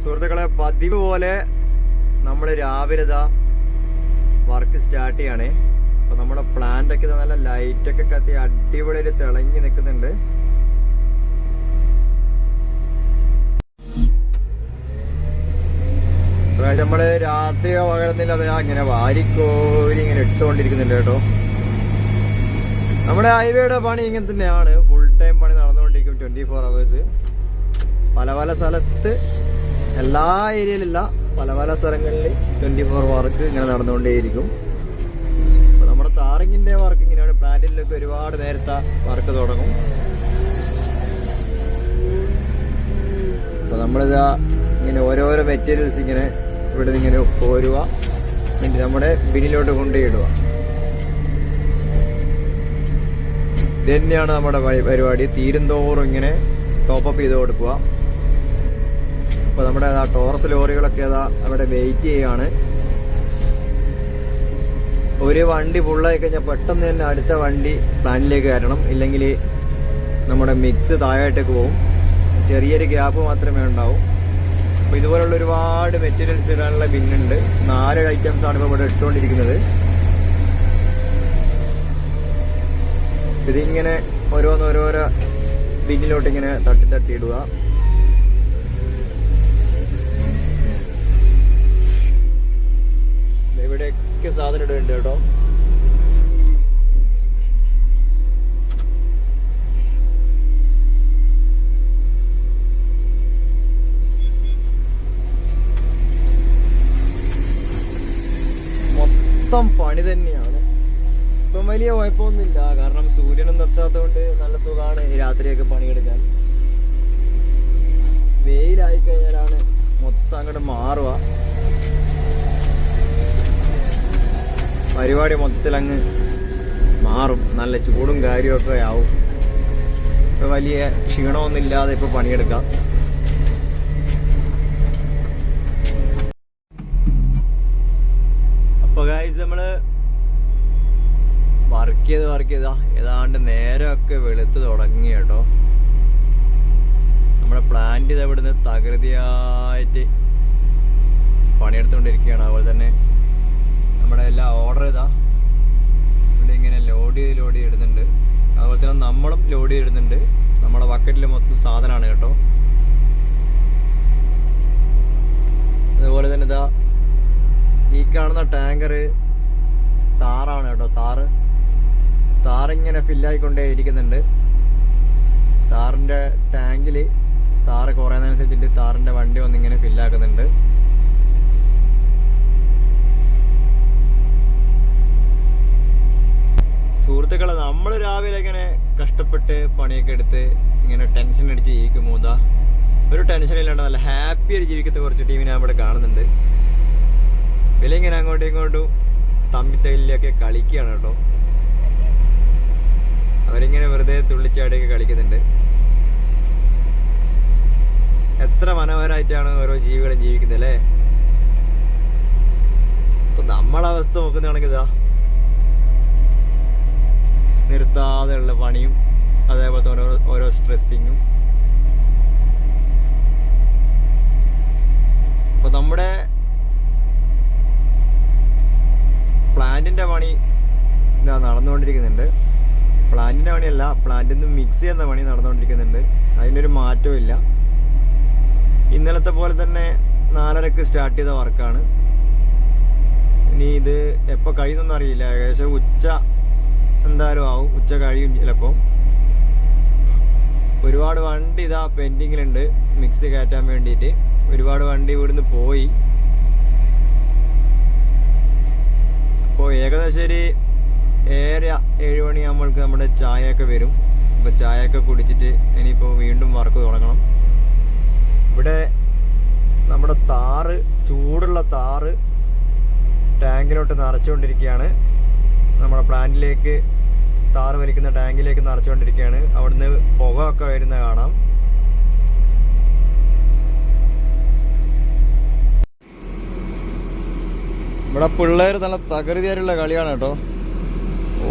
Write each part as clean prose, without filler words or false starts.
സുഹൃത്തുക്കളെ, പതിവ് പോലെ നമ്മൾ രാവിലെ വർക്ക് സ്റ്റാർട്ട് ചെയ്യണേ. അപ്പൊ നമ്മുടെ പ്ലാന്റ് ഒക്കെ നല്ല ലൈറ്റൊക്കെ കത്തി അടിപൊളി തിളങ്ങി നിൽക്കുന്നുണ്ട്. നമ്മള് രാത്രിയോ പകരുന്നില്ല, അത് ഇങ്ങനെ വാരിക്കോരി ഇങ്ങനെ ഇട്ടുകൊണ്ടിരിക്കുന്നുണ്ട് കേട്ടോ. നമ്മുടെ ഹൈവേയുടെ പണി ഇങ്ങനെ തന്നെയാണ്, ഫുൾ ടൈം പണി നടന്നുകൊണ്ടിരിക്കും 24 hours. പല പല സ്ഥലത്ത്, എല്ലാ ഏരിയയിലില്ല, പല പല സ്ഥലങ്ങളിൽ 24 വർക്ക് ഇങ്ങനെ നടന്നുകൊണ്ടേയിരിക്കും. അപ്പൊ നമ്മുടെ താറിങ്ങിന്റെ വർക്ക് ഇങ്ങനെയാണ്. പ്ലാന്റിലൊക്കെ ഒരുപാട് നേരത്തെ വർക്ക് തുടങ്ങും. അപ്പൊ നമ്മളിതാ ഇങ്ങനെ ഓരോരോ മെറ്റീരിയൽസ് ഇങ്ങനെ ഇവിടെ നിന്ന് ഇങ്ങനെ പോരുക, എന്നിട്ട് നമ്മുടെ ബിന്നിലോട്ട് കൊണ്ടുപോയിടുക. ഇത് തന്നെയാണ് നമ്മുടെ പരിപാടി. തീരുന്തോറും ഇങ്ങനെ ടോപ്പപ്പ് ചെയ്ത് കൊടുക്കുക. അപ്പൊ നമ്മുടെ ടോറസ് ലോറികളൊക്കെ അവിടെ വെയിറ്റ് ചെയ്യാണ്. ഒരു വണ്ടി ഫുള്ളായി കഴിഞ്ഞാൽ പെട്ടെന്ന് തന്നെ അടുത്ത വണ്ടി പ്ലാന്റിലേക്ക് കയറണം, ഇല്ലെങ്കിൽ നമ്മുടെ മിക്സ് താഴോട്ടേക്ക് പോകും. ചെറിയൊരു ഗ്യാപ്പ് മാത്രമേ ഉണ്ടാവും. അപ്പൊ ഇതുപോലുള്ള ഒരുപാട് മെറ്റീരിയൽസ് ഇടാനുള്ള ബിന്നുണ്ട്. 4 ഐറ്റംസ് ആണ് ഇപ്പോൾ ഇവിടെ ഇട്ടുകൊണ്ടിരിക്കുന്നത്. ഇതിങ്ങനെ ഓരോന്നോരോരോ ബിന്നിലോട്ട് ഇങ്ങനെ തട്ടി ഇടുക. ഇവിടെയൊക്കെ സാധനം ഇടുന്നുണ്ട് കേട്ടോ. മൊത്തം പണി തന്നെയാണ്. ഇപ്പം വലിയ കുഴപ്പമൊന്നുമില്ല, കാരണം സൂര്യനും നിർത്താത്തതുകൊണ്ട് നല്ല സുഖമാണ് രാത്രിയൊക്കെ പണിയെടുക്കാൻ. വെയിലായി കഴിഞ്ഞാലാണ് മൊത്തം അങ്ങോട്ട് മാറുക. പരിപാടി മൊത്തത്തിൽ അങ്ങ് മാറും. നല്ല ചൂടും കാര്യമൊക്കെ ആവും. ഇപ്പൊ വലിയ ക്ഷീണമൊന്നും ഇല്ലാതെ ഇപ്പൊ പണിയെടുക്കാം. അപ്പൊ ഗൈസ്, നമ്മള് വർക്ക് ചെയ്താ ഏതാണ്ട് നേരമൊക്കെ വെളുത്ത് തുടങ്ങി കേട്ടോ. നമ്മുടെ പ്ലാന്റ് ഇവിടുന്ന് തകൃതിയായിട്ട് പണിയെടുത്തുകൊണ്ടിരിക്കുകയാണ്. അതുപോലെ തന്നെ നമ്മുടെ എല്ലാ ഓർഡർ ഇവിടെ ഇങ്ങനെ ലോഡ് ചെയ്ത് ഇടുന്നുണ്ട്. അതുപോലെ തന്നെ നമ്മളും ലോഡ് ചെയ്തിടുന്നുണ്ട്. നമ്മുടെ ബക്കറ്റിൽ മൊത്തം സാധനമാണ് കേട്ടോ. അതുപോലെ തന്നെ ഈ കാണുന്ന ടാങ്കർ താറാണ് കേട്ടോ. താറിങ്ങനെ ഫില്ലായിക്കൊണ്ടേ ഇരിക്കുന്നുണ്ട്. താറിന്റെ ടാങ്കില് താറ് കുറയുന്നതനുസരിച്ചിട്ട് താറിന്റെ വണ്ടി വന്നിങ്ങനെ ഫില്ലാക്കുന്നുണ്ട്. സുഹൃത്തുക്കളെ, നമ്മൾ രാവിലെ ഇങ്ങനെ കഷ്ടപ്പെട്ട് പണിയൊക്കെ എടുത്ത് ഇങ്ങനെ ടെൻഷൻ അടിച്ച് ജീവിക്കുമ്പോൾ ഒരു ടെൻഷൻ ഇല്ലാണ്ട് നല്ല ഹാപ്പി ആയിട്ട് ജീവിക്കുന്ന കുറച്ച് ടീമിനെ അവിടെ കാണുന്നുണ്ട്. വില ഇങ്ങനെ അങ്ങോട്ടും ഇങ്ങോട്ടും തമ്മിത്തയിലൊക്കെ കളിക്കുകയാണ് കേട്ടോ. അവരിങ്ങനെ വെറുതെ തുള്ളിച്ചാടിയൊക്കെ കളിക്കുന്നുണ്ട്. എത്ര മനോഹരമായിട്ടാണ് ഓരോ ജീവികളും ജീവിക്കുന്നത് അല്ലേ. അപ്പൊ നമ്മളെ അവസ്ഥ നോക്കുന്നതാണെങ്കിൽ നിർത്താതെയുള്ള പണിയും അതേപോലത്തെ ഓരോ സ്ട്രെസ്സിങ്ങും. അപ്പൊ നമ്മുടെ പ്ലാന്റിന്റെ പണി നടന്നുകൊണ്ടിരിക്കുന്നുണ്ട്. പ്ലാന്റിന്റെ പണിയല്ല, പ്ലാന്റിൽ നിന്ന് മിക്സ് ചെയ്യുന്ന പണി നടന്നുകൊണ്ടിരിക്കുന്നുണ്ട്. അതിനൊരു മാറ്റവും ഇല്ല. ഇന്നലത്തെ പോലെ തന്നെ 4:30 സ്റ്റാർട്ട് ചെയ്ത വർക്കാണ്. ഇനി ഇത് എപ്പോൾ കഴിയുന്നൊന്നും അറിയില്ല. ഏകദേശം ഉച്ച എന്തായാലും ആവും. ഉച്ച കഴിയും ചിലപ്പോൾ. ഒരുപാട് വണ്ടി പെൻഡിങ്ങിലുണ്ട് മിക്സ് കയറ്റാൻ വേണ്ടിയിട്ട്. ഒരുപാട് വണ്ടി ഇവിടുന്ന് പോയി. അപ്പോൾ ഏകദേശം ഒരു 7 മണിയാകുമ്പോഴേക്ക് നമ്മുടെ ചായയൊക്കെ വരും. അപ്പോൾ ചായയൊക്കെ കുടിച്ചിട്ട് ഇനിയിപ്പോൾ വീണ്ടും വർക്ക് തുടങ്ങണം. ഇവിടെ നമ്മുടെ ചൂടുള്ള താറ് ടാങ്കിലോട്ട് നിറച്ചുകൊണ്ടിരിക്കുകയാണ്. നമ്മുടെ പ്ലാന്റിലേക്ക് താറ് വലിക്കുന്ന ടാങ്കിലേക്ക് നിറച്ചുകൊണ്ടിരിക്കുകയാണ്. അവിടുന്ന് പുക ഒക്കെ വരുന്ന കാണാം. ഇവിടെ പിള്ളേർ നല്ല തകൃതിയായിട്ടുള്ള കളിയാണ് കേട്ടോ.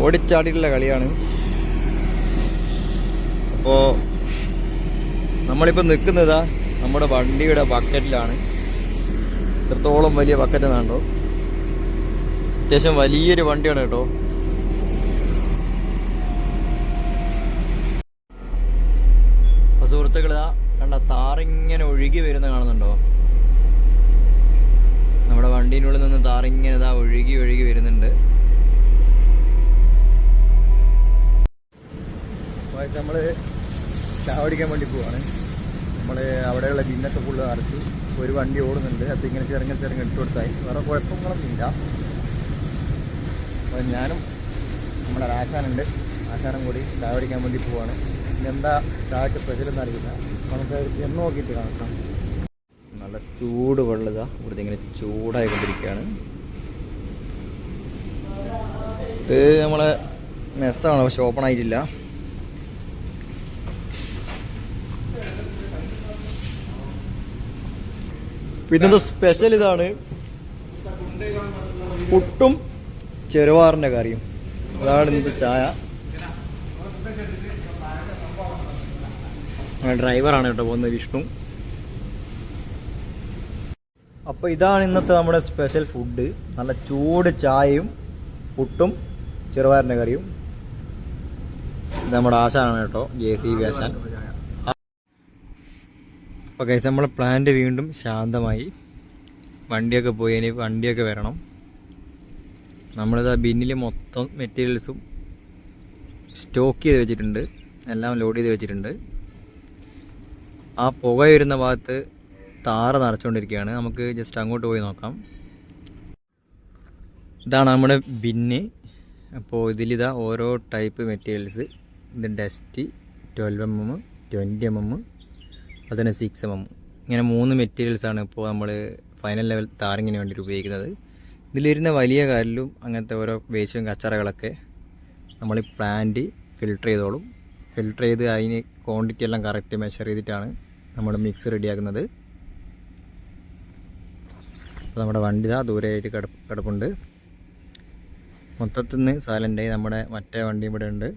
ഓടിച്ചാടിയിട്ടുള്ള കളിയാണ്. അപ്പോൾ നമ്മളിപ്പോൾ നിൽക്കുന്നതാ നമ്മുടെ വണ്ടിയുടെ ബക്കറ്റിലാണ്. ഇത്രത്തോളം വലിയ ബക്കറ്റ് എന്നാണ്ടോ, അത്യാവശ്യം വലിയൊരു വണ്ടിയാണ് കേട്ടോ. അപ്പൊ സുഹൃത്തുക്കളാ കണ്ട താറിങ്ങനെ ഒഴുകി വരുന്ന കാണുന്നുണ്ടോ? നമ്മുടെ വണ്ടീൻ്റെ ഉള്ളിൽ നിന്ന് താറിങ്ങനെ ഇതാ ഒഴുകി ഒഴുകി വരുന്നുണ്ട്. നമ്മൾ ചായ കുടിക്കാൻ വേണ്ടി പോവാണ്. നമ്മൾ അവിടെയുള്ള ബിന്നൊക്കെ ഫുള്ള് അടച്ചു. ഒരു വണ്ടി ഓടുന്നുണ്ട്. അപ്പോൾ ഇങ്ങനെ ചെറുങ്ങ ഇട്ട് കൊടുത്തായി. വേറെ കുഴപ്പങ്ങളൊന്നുമില്ല. അപ്പോൾ ഞാനും നമ്മുടെ ആശാനുണ്ട്, ആശാനും കൂടി ചായ കുടിക്കാൻ വേണ്ടി പോവാണ്. ഇതെന്താ ചായക്ക് സ്പെഷ്യൽ എന്ന് അറിയില്ല. നമുക്ക് ചെന്ന് നോക്കിയിട്ട് കാണാം. നല്ല ചൂട് വെള്ളത ഇവിടുത്തെ ഇങ്ങനെ ചൂടായി കൊണ്ടിരിക്കുകയാണ്. ഇത് നമ്മളെ മെസ്സാണ്, പക്ഷെ ഓപ്പൺ ആയിട്ടില്ല. പിന്നത്തെ സ്പെഷ്യൽ ഇതാണ്, പുട്ടും ചെറുവാറിൻ്റെ കറിയും. അതാണ് ഇന്നത്തെ ചായ. ഡ്രൈവറാണ് കേട്ടോ പോകുന്നത്, വിഷ്ണു. അപ്പോൾ ഇതാണ് ഇന്നത്തെ നമ്മുടെ സ്പെഷ്യൽ ഫുഡ്. നല്ല ചൂട് ചായയും പുട്ടും ചെറുവാറിൻ്റെ കറിയും. ഇത് നമ്മുടെ ആശാനാണ് കേട്ടോ, JCB ആശാൻ. അപ്പോൾ ഗൈസ് നമ്മളെ പ്ലാന്റ് വീണ്ടും ശാന്തമായി. വണ്ടിയൊക്കെ പോയി, ഇനി വണ്ടിയൊക്കെ വരണം. നമ്മളിതാ ബിന്നിൽ മൊത്തം മെറ്റീരിയൽസും സ്റ്റോക്ക് ചെയ്ത് വെച്ചിട്ടുണ്ട്, എല്ലാം ലോഡ് ചെയ്ത് വെച്ചിട്ടുണ്ട്. ആ പുക വരുന്ന ഭാഗത്ത് താറ് നിറച്ചുകൊണ്ടിരിക്കുകയാണ്. നമുക്ക് ജസ്റ്റ് അങ്ങോട്ട് പോയി നോക്കാം. ഇതാണ് നമ്മുടെ ബിന്ന്. അപ്പോൾ ഇതിലിതാ ഓരോ ടൈപ്പ് മെറ്റീരിയൽസ്. ഇത് ഡസ്റ്റ് 12mm, 20mm, അതിന് 6mm. ഇങ്ങനെ 3 മെറ്റീരിയൽസാണ് ഇപ്പോൾ നമ്മൾ ഫൈനൽ ലെവൽ താറിങ്ങിന് വേണ്ടിയിട്ട് ഉപയോഗിക്കുന്നത്. ഇതിലിരുന്ന വലിയ കാലിലും അങ്ങനത്തെ ഓരോ വേസ്റ്റും കച്ചറകളൊക്കെ നമ്മൾ ഈ പ്ലാന്റ് ഫിൽട്ടർ ചെയ്തോളും. ഫിൽട്ടർ ചെയ്ത് അതിന് ക്വാണ്ടിറ്റി എല്ലാം കറക്റ്റ് മെഷർ ചെയ്തിട്ടാണ് നമ്മൾ മിക്സ് റെഡിയാക്കുന്നത്. അപ്പോൾ നമ്മുടെ വണ്ടി ഇതാ ദൂരെയായിട്ട് കിടപ്പുണ്ട്. മൊത്തത്തിൽ നിന്ന് സൈലൻ്റായി. നമ്മുടെ മറ്റേ വണ്ടി ഇവിടെ ഉണ്ട്.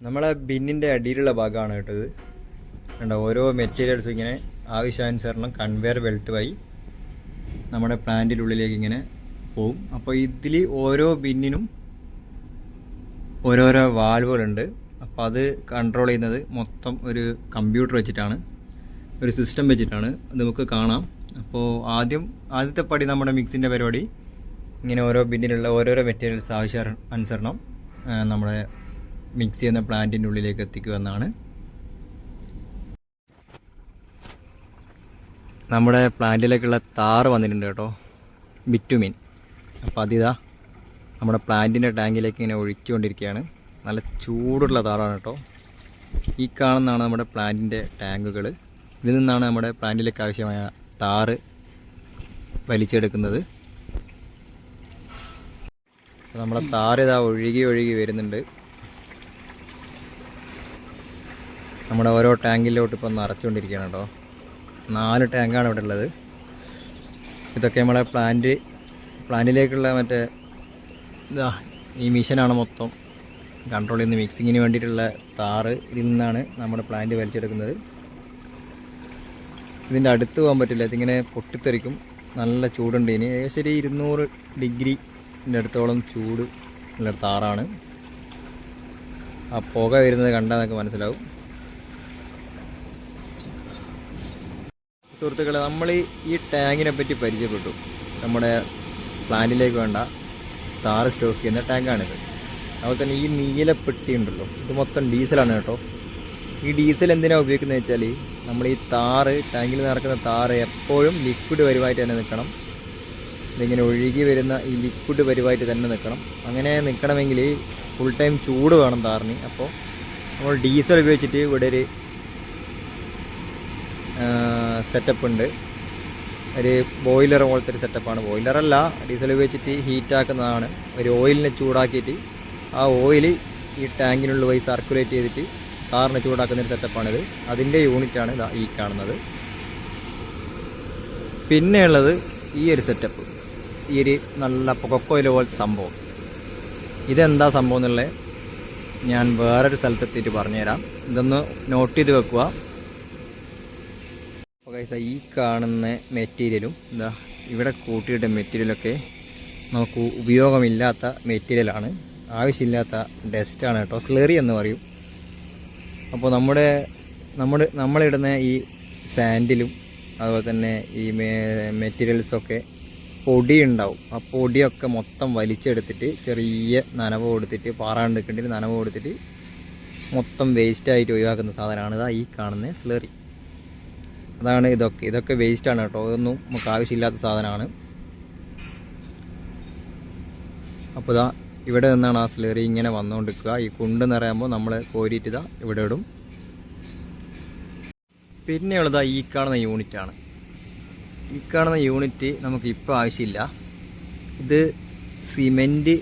നമ്മളെ ബിന്നിൻ്റെ അടിയിലുള്ള ഭാഗമാണ് കേട്ടത്. കണ്ടോ, ഓരോ മെറ്റീരിയൽസും ഇങ്ങനെ ആവശ്യാനുസരണം കൺവെയർ ബെൽറ്റ് വഴി നമ്മുടെ പ്ലാന്റിൻ്റെ ഉള്ളിലേക്ക് ഇങ്ങനെ പോവും. അപ്പോൾ ഇതിൽ ഓരോ ബിന്നിനും ഓരോരോ വാൽവുകളുണ്ട്. അപ്പോൾ അത് കൺട്രോൾ ചെയ്യുന്നത് മൊത്തം ഒരു കമ്പ്യൂട്ടർ വെച്ചിട്ടാണ്, ഒരു സിസ്റ്റം വെച്ചിട്ടാണ്. അത് നമുക്ക് കാണാം. അപ്പോൾ ആദ്യത്തെ പടി നമ്മുടെ മിക്സിൻ്റെ പരിപാടി ഇങ്ങനെ ഓരോ ബിന്നിലുള്ള ഓരോരോ മെറ്റീരിയൽസ് ആവശ്യാനുസരണം നമ്മുടെ മിക്സ് ചെയ്യുന്ന പ്ലാന്റിൻ്റെ ഉള്ളിലേക്ക് എത്തിക്കുക എന്നാണ്. നമ്മുടെ പ്ലാന്റിലേക്കുള്ള താറ് വന്നിട്ടുണ്ട് കേട്ടോ, ബിറ്റുമിൻ. അപ്പോൾ അതിതാ നമ്മുടെ പ്ലാന്റിൻ്റെ ടാങ്കിലേക്ക് ഇങ്ങനെ ഒഴിച്ചുകൊണ്ടിരിക്കുകയാണ്. നല്ല ചൂടുള്ള താറാണ് കേട്ടോ. ഈ കാണുന്നതാണ് നമ്മുടെ പ്ലാന്റിൻ്റെ ടാങ്കുകൾ. ഇതിൽ നിന്നാണ് നമ്മുടെ പ്ലാന്റിലേക്ക് ആവശ്യമായ താറ് വലിച്ചെടുക്കുന്നത്. നമ്മുടെ താറ് ഇതാ ഒഴുകി ഒഴുകി വരുന്നുണ്ട്. നമ്മുടെ ഓരോ ടാങ്കിലോട്ട് ഇപ്പം നിറച്ചുകൊണ്ടിരിക്കുകയാണ് കേട്ടോ. 4 ടാങ്കാണ് ഇവിടെ ഉള്ളത്. ഇതൊക്കെ നമ്മളെ പ്ലാന്റിലേക്കുള്ള മറ്റേ ഇതാ ഈ മിഷനാണ് മൊത്തം കൺട്രോൾ ചെയ്യുന്ന മിക്സിങ്ങിന് വേണ്ടിയിട്ടുള്ള താറ്. ഇതിൽ നിന്നാണ് നമ്മുടെ പ്ലാന്റ് വലിച്ചെടുക്കുന്നത്. ഇതിൻ്റെ അടുത്ത് പോകാൻ പറ്റില്ല, ഇതിങ്ങനെ പൊട്ടിത്തെറിക്കും. നല്ല ചൂടുണ്ട്. ഇനി ഏകദേശം 200 ഡിഗ്രിൻ്റെ അടുത്തോളം ചൂട് ഉള്ള താറാണ്. ആ പുക വരുന്നത് കണ്ടാൽ നമുക്ക് മനസ്സിലാവും. സുഹൃത്തുക്കളെ, നമ്മൾ ഈ ടാങ്കിനെ പറ്റി പരിചയപ്പെട്ടു. നമ്മുടെ പ്ലാന്റിലേക്ക് വേണ്ട താറ് സ്റ്റോക്ക് ചെയ്യുന്ന ടാങ്കാണിത്. അതുപോലെ തന്നെ ഈ നീലപ്പെട്ടി ഉണ്ടല്ലോ, ഇത് മൊത്തം ഡീസലാണ് കേട്ടോ. ഈ ഡീസൽ എന്തിനാണ് ഉപയോഗിക്കുന്നത് വെച്ചാൽ, നമ്മൾ ഈ താറ് ടാങ്കിൽ നിറക്കുന്ന താറ് എപ്പോഴും ലിക്വിഡ് പരിവായിട്ട് തന്നെ നിൽക്കണം. ഇതിങ്ങനെ ഒഴുകി വരുന്ന ഈ ലിക്വിഡ് പരിവായിട്ട് തന്നെ നിൽക്കണം. അങ്ങനെ നിൽക്കണമെങ്കിൽ ഫുൾ ടൈം ചൂട് വേണം താറിന്. അപ്പോൾ നമ്മൾ ഡീസൽ ഉപയോഗിച്ചിട്ട് ഇവിടെ ഒരു സെറ്റപ്പ് ഉണ്ട്. ഒരു ബോയിലർ പോലത്തെ ഒരു സെറ്റപ്പാണ്. ബോയിലറല്ല, ഡീസൽ ഉപയോഗിച്ചിട്ട് ഹീറ്റാക്കുന്നതാണ്. ഒരു ഓയിലിനെ ചൂടാക്കിയിട്ട് ആ ഓയിൽ ഈ ടാങ്കിനുള്ളിൽ പോയി സർക്കുലേറ്റ് ചെയ്തിട്ട് കാറിനെ ചൂടാക്കുന്നൊരു സെറ്റപ്പാണിത്. അതിൻ്റെ യൂണിറ്റാണ് ഇതാ ഈ കാണുന്നത്. പിന്നെയുള്ളത് ഈ ഒരു സെറ്റപ്പ്, ഈ ഒരു നല്ല പുകക്കോയിൽ പോലത്തെ സംഭവം. ഇതെന്താ സംഭവം എന്നുള്ളത് ഞാൻ വേറൊരു സ്ഥലത്തെത്തിയിട്ട് പറഞ്ഞുതരാം. ഇതൊന്ന് നോട്ട് ചെയ്ത് വെക്കുക. ഓക്കെ, ഈ കാണുന്ന മെറ്റീരിയലും എന്താ ഇവിടെ കൂട്ടിയിട്ട മെറ്റീരിയലൊക്കെ നമുക്ക് ഉപയോഗമില്ലാത്ത മെറ്റീരിയലാണ്, ആവശ്യമില്ലാത്ത ഡസ്റ്റാണ് കേട്ടോ, സ്ലറി എന്ന് പറയും. അപ്പോൾ നമ്മളിടുന്ന ഈ സാൻഡിലും അതുപോലെ തന്നെ ഈ മെറ്റീരിയൽസൊക്കെ പൊടി ഉണ്ടാവും. ആ പൊടിയൊക്കെ മൊത്തം വലിച്ചെടുത്തിട്ട് ചെറിയ നനവ് കൊടുത്തിട്ട്, പാറാണ്ട് നിൽക്കേണ്ടിട്ട് നനവ് കൊടുത്തിട്ട് മൊത്തം വേസ്റ്റായിട്ട് ഒഴിവാക്കുന്ന സാധനമാണ് ഈ കാണുന്ന സ്ലറി. അതാണ് ഇതൊക്കെ വേസ്റ്റാണ് കേട്ടോ, ഇതൊന്നും നമുക്ക് ആവശ്യമില്ലാത്ത സാധനമാണ്. അപ്പോൾ ഇവിടെ നിന്നാണ് ആ സ്ലറി ഇങ്ങനെ വന്നുകൊണ്ടിരിക്കുക. ഈ കുണ്ട് നിറയുമ്പോൾ നമ്മൾ കോരിയിട്ട് ഇവിടെ ഇടും. പിന്നെയുള്ളത് ഈ കാണുന്ന യൂണിറ്റാണ്. ഈ കാണുന്ന യൂണിറ്റ് നമുക്ക് ഇപ്പോൾ ആവശ്യമില്ല. ഇത് സിമെൻറ്റ്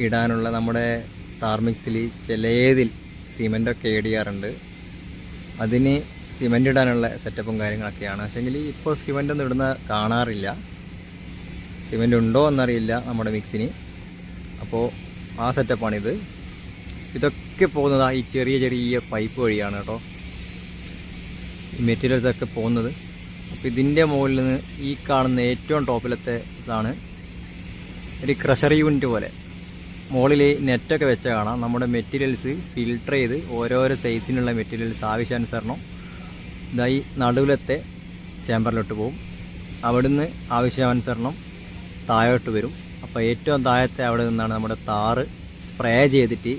ഇടാനുള്ള നമ്മുടെ ടാർമിക്സിൽ ചിലതിൽ സിമെൻറ്റൊക്കെ ഏഡ് ചെയ്യാറുണ്ട്. അതിന് സിമെൻ്റ് ഇടാനുള്ള സെറ്റപ്പും കാര്യങ്ങളൊക്കെയാണ്. പക്ഷേങ്കിൽ ഇപ്പോൾ സിമെൻ്റൊന്നും ഇടുന്ന കാണാറില്ല. സിമെൻ്റ് ഉണ്ടോ എന്നറിയില്ല നമ്മുടെ മിക്സിന്. അപ്പോൾ ആ സെറ്റപ്പാണിത്. ഇതൊക്കെ പോകുന്നത് ഈ ചെറിയ ചെറിയ പൈപ്പ് വഴിയാണ് കേട്ടോ ഈ മെറ്റീരിയൽസൊക്കെ പോകുന്നത്. അപ്പോൾ ഇതിൻ്റെ മുകളിൽ നിന്ന് ഈ കാണുന്ന ഏറ്റവും ടോപ്പിലത്തെ ഇതാണ് ഒരു ക്രഷർ യൂണിറ്റ് പോലെ. മുകളിൽ നെറ്റൊക്കെ വെച്ച കാണാം. നമ്മുടെ മെറ്റീരിയൽസ് ഫിൽട്ടർ ചെയ്ത് ഓരോരോ സൈസിനുള്ള മെറ്റീരിയൽസ് ആവശ്യാനുസരണം ഇതായി നടുവിലത്തെ ചേമ്പറിലോട്ട് പോകും. അവിടുന്ന് ആവശ്യാനുസരണം താഴോട്ട് വരും. അപ്പോൾ ഏറ്റവും താഴത്തെ അവിടെ നിന്നാണ് നമ്മുടെ താറ് സ്പ്രേ ചെയ്തിട്ട്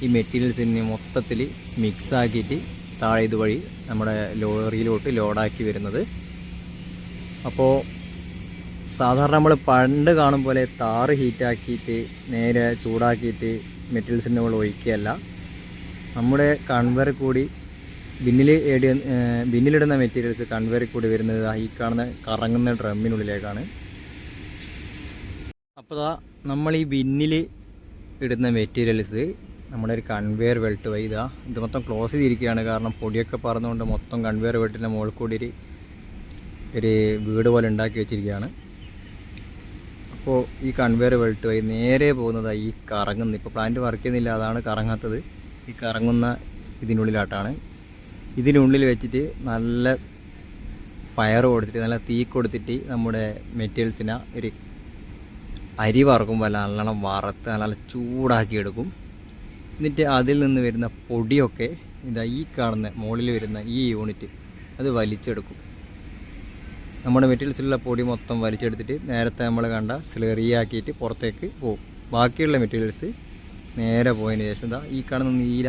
ഈ മെറ്റീരിയൽസിന് മൊത്തത്തിൽ മിക്സാക്കിയിട്ട് താഴെ ഇതുവഴി നമ്മുടെ ലോറിയിലോട്ട് ലോഡാക്കി വരുന്നത്. അപ്പോൾ സാധാരണ നമ്മൾ പണ്ട് കാണും പോലെ താറ് ഹീറ്റാക്കിയിട്ട് നേരെ ചൂടാക്കിയിട്ട് മെറ്റീരിയൽസിന് നമ്മൾ ഒഴിക്കുകയല്ല. നമ്മുടെ കൺവെയറിൽ കൂടി ബിന്നിലിടുന്ന മെറ്റീരിയൽസ് കൺവെയറിൽ കൂടി വരുന്നത് ഈ കാണുന്ന കറങ്ങുന്ന ഡ്രമ്മിനുള്ളിലേക്കാണ്. അപ്പോൾ നമ്മൾ ഈ ബിന്നിൽ ഇടുന്ന മെറ്റീരിയൽസ് നമ്മുടെ ഒരു കൺവെയർ ബെൽറ്റ് വഴി ഇത് മൊത്തം ക്ലോസ് ചെയ്തിരിക്കുകയാണ്. കാരണം പൊടിയൊക്കെ പറന്നുകൊണ്ട് മൊത്തം കൺവെയർ ബെൽറ്റിൻ്റെ മുകളിൽ കൂടി ഒരു വീട് പോലെ ഉണ്ടാക്കി വെച്ചിരിക്കുകയാണ്. അപ്പോൾ ഈ കൺവെയർ ബെൽറ്റ് വഴി നേരെ പോകുന്നത് ഈ കറങ്ങുന്ന, ഇപ്പോൾ പ്ലാന്റ് വർക്ക് ചെയ്യുന്നില്ല അതാണ് കറങ്ങാത്തത്, ഈ കറങ്ങുന്ന ഇതിനുള്ളിലായിട്ടാണ്. ഇതിനുള്ളിൽ വെച്ചിട്ട് നല്ല ഫയർ കൊടുത്തിട്ട് നല്ല തീ കൊടുത്തിട്ട് നമ്മുടെ മെറ്റീരിയൽസിനെ ഒരു അരി വറക്കുമ്പോൾ നല്ലോണം വറുത്ത് നല്ല ചൂടാക്കി എടുക്കും. എന്നിട്ട് അതിൽ നിന്ന് വരുന്ന പൊടിയൊക്കെ ഈ കാണുന്ന മുകളിൽ വരുന്ന ഈ യൂണിറ്റ് അത് വലിച്ചെടുക്കും. നമ്മുടെ മെറ്റീരിയൽസിലുള്ള പൊടി മൊത്തം വലിച്ചെടുത്തിട്ട് നേരത്തെ നമ്മൾ കണ്ട സ്ലറിയാക്കിയിട്ട് പുറത്തേക്ക് പോകും. ബാക്കിയുള്ള മെറ്റീരിയൽസ് നേരെ പോയതിന് ശേഷം ഈ കാണുന്ന നീല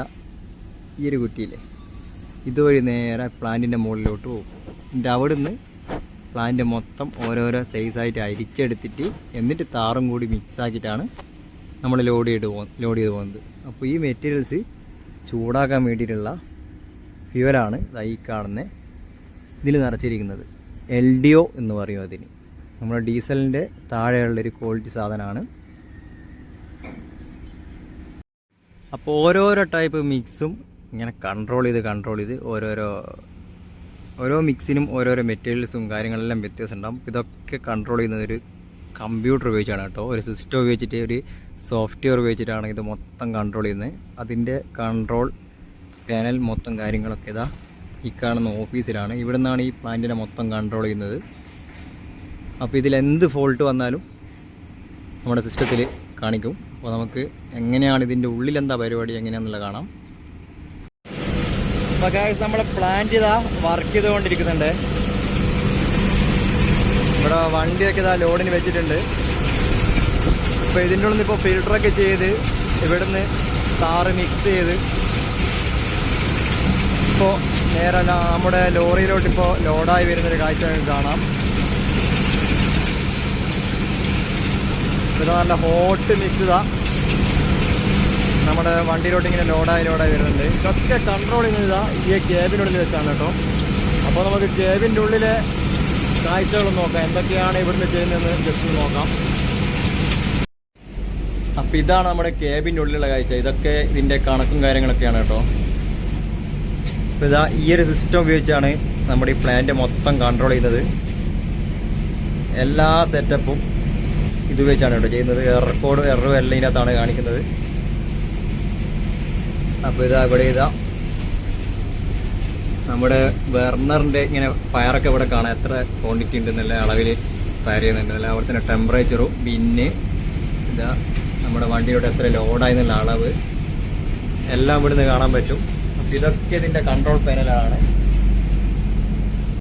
ഈ ഒരു കുറ്റിയില്ലേ ഇതുവഴി നേരെ പ്ലാന്റിൻ്റെ മുകളിലോട്ട് പോകും. എന്നിട്ട് അവിടെ നിന്ന് പ്ലാന്റ് മൊത്തം ഓരോരോ സൈസായിട്ട് അരിച്ചെടുത്തിട്ട് എന്നിട്ട് താറും കൂടി മിക്സാക്കിയിട്ടാണ് നമ്മൾ ലോഡ് ചെയ്ത് പോകുന്നത്. അപ്പോൾ ഈ മെറ്റീരിയൽസ് ചൂടാക്കാൻ വേണ്ടിയിട്ടുള്ള ഫ്യൂവലാണ് ഈ കാണുന്ന ഇതിൽ നിറച്ചിരിക്കുന്നത്. LDO എന്ന് പറയും അതിന്. നമ്മുടെ ഡീസലിൻ്റെ താഴെയുള്ളൊരു ക്വാളിറ്റി സാധനമാണ്. അപ്പോൾ ഓരോരോ ടൈപ്പ് മിക്സും ഇങ്ങനെ കൺട്രോൾ ചെയ്ത് ഓരോ മിക്സിനും ഓരോരോ മെറ്റീരിയൽസും കാര്യങ്ങളെല്ലാം വ്യത്യാസം ഉണ്ടാകും. ഇതൊക്കെ കൺട്രോൾ ചെയ്യുന്നത് ഒരു കമ്പ്യൂട്ടർ ഉപയോഗിച്ചാണ് കേട്ടോ. ഒരു സിസ്റ്റം ഉപയോഗിച്ചിട്ട് ഒരു സോഫ്റ്റ്വെയർ ഉപയോഗിച്ചിട്ടാണ് ഇത് മൊത്തം കൺട്രോൾ ചെയ്യുന്നത്. അതിൻ്റെ കൺട്രോൾ പാനൽ മൊത്തം കാര്യങ്ങളൊക്കെ ഈ കാണുന്ന ഓഫീസിലാണ്. ഇവിടെ നിന്നാണ് ഈ പ്ലാന്റിനെ മൊത്തം കൺട്രോൾ ചെയ്യുന്നത്. അപ്പോൾ ഇതിലെന്ത് ഫോൾട്ട് വന്നാലും നമ്മുടെ സിസ്റ്റത്തിൽ കാണിക്കും. അപ്പോൾ നമുക്ക് എങ്ങനെയാണ് ഇതിൻ്റെ ഉള്ളിലെന്താ പരിപാടി എങ്ങനെയാണെന്നുള്ളത് കാണാം. അപ്പോൾ ഗായ്സ് നമ്മുടെ പ്ലാന്റ് വർക്ക് ചെയ്തുകൊണ്ടിരിക്കുന്നുണ്ട്. ഇവിടെ വണ്ടിയൊക്കെ ലോഡിന് വെച്ചിട്ടുണ്ട്. ഇപ്പോൾ ഇതിൻ്റെ ഉള്ളിൽ ഇപ്പോൾ ഫിൽട്ടറൊക്കെ ചെയ്ത് ഇവിടുന്ന് താറ് മിക്സ് ചെയ്ത് ഇപ്പോൾ നേരെ നമ്മുടെ ലോറിയിലോട്ട് ഇപ്പോൾ ലോഡായി വരുന്നൊരു കാഴ്ച കാണാം. ഇത് നല്ല ഹോട്ട് മിക്സ് നമ്മുടെ വണ്ടിയിലോട്ട് ഇങ്ങനെ ലോഡായി വരുന്നുണ്ട്. ഇതൊക്കെ കൺട്രോൾ ചെയ്യുന്നത് ഈ ക്യാബിനുള്ളിൽ വെച്ചാണ് കേട്ടോ. അപ്പോൾ നമുക്ക് ക്യാബിൻ്റെ ഉള്ളിലെ കാഴ്ചകൾ നോക്കാം, എന്തൊക്കെയാണ് ഇവിടുന്ന് ചെയ്യുന്നതെന്ന് ജസ്റ്റ് നോക്കാം. അപ്പോൾ ഇതാണ് നമ്മുടെ ക്യാബിൻ്റെ ഉള്ളിലുള്ള കാഴ്ച. ഇതൊക്കെ ഇതിൻ്റെ കണക്കും കാര്യങ്ങളൊക്കെയാണ് കേട്ടോ. അപ്പോൾ ഈ ഒരു സിസ്റ്റം ഉപയോഗിച്ചാണ് നമ്മുടെ ഈ പ്ലാന്റ് മൊത്തം കൺട്രോൾ ചെയ്യുന്നത്. എല്ലാ സെറ്റപ്പും ഇത് ഉപയോഗിച്ചാണ് കേട്ടോ ചെയ്യുന്നത്. എററും എല്ലാം ഇതിനകത്താണ് കാണിക്കുന്നത്. അപ്പോൾ ഇതാ ഇവിടെ ഇതാ നമ്മുടെ ബർണറിൻ്റെ ഇങ്ങനെ ഫയറൊക്കെ ഇവിടെ കാണാം, എത്ര ക്വാണ്ടിറ്റി ഉണ്ടെന്നുള്ള അളവിൽ ഫയർ ചെയ്യുന്നുണ്ട്. അതുപോലെ തന്നെ ടെമ്പറേച്ചറും, പിന്നെ ഇതാ നമ്മുടെ വണ്ടിയുടെ എത്ര ലോഡായെന്നുള്ള അളവ് എല്ലാം ഇവിടുന്ന് കാണാൻ പറ്റും. അപ്പോൾ ഇതൊക്കെ ഇതിൻ്റെ കൺട്രോൾ പാനലാണ്.